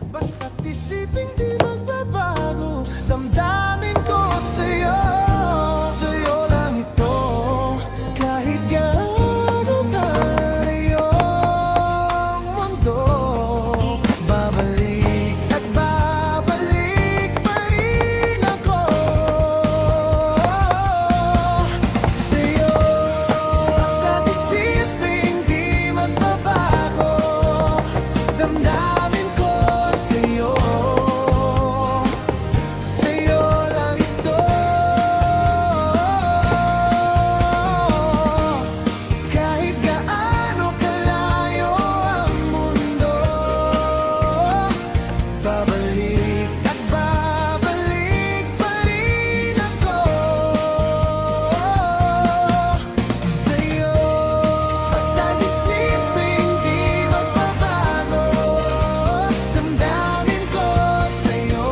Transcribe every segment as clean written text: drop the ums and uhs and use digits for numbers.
Basta't isipin di magbabago, damdamin ko sa'yo. Sa'yo lang ito, kahit gaano kalayo ang mundo. Babalik at babalik pa rin ako sa'yo. Basta't isipin di magbabago, damdamin ko sa'yo. Sa'yo lang ito, kahit gaano kalayo ang mundo. Babalik at babalik pa rin ako sa'yo. Basta't isipin di magbabago, damdamin ko sa'yo.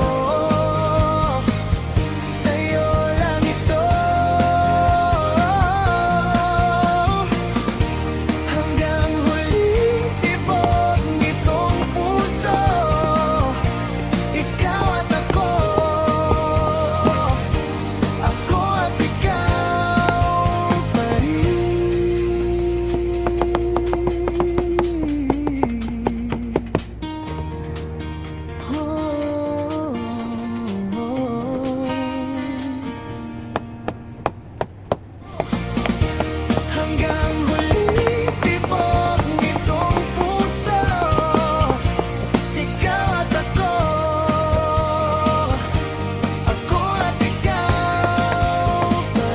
Sa'yo lang ito, hanggang huling tibok nitong puso. Ikaw at ako at ikaw pa rin. Hanggang huling tibok nitong puso. Ikaw at ako at ikaw pa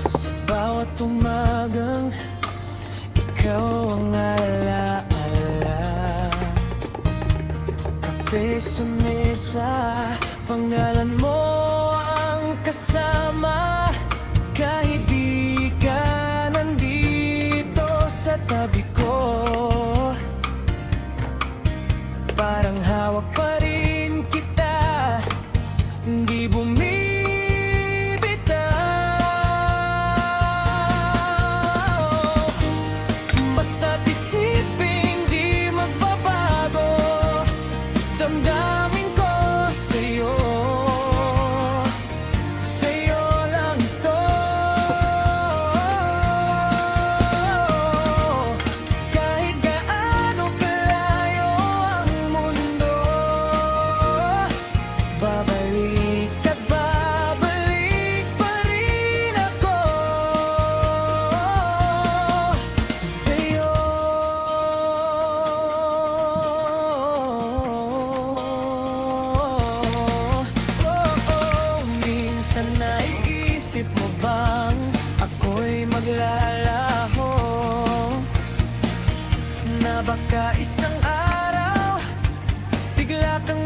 Sa bawat umagang ikaw ang alaala. Kape sa mesa, pangalan mo ang kasama. Kahit di ka nandito sa tabi ko, parang hawak pa rin kita, hindi bumibitaw. Basta't isipin di magbabago, damdamin ko sa'yo. Sa'yo lang ito, kahit gaano kalayo ang mundo. Babalik at babalik pa rin ako sa'yo. Minsan naiisip mo bang ako'y maglalaho, na baka isang araw bigla kang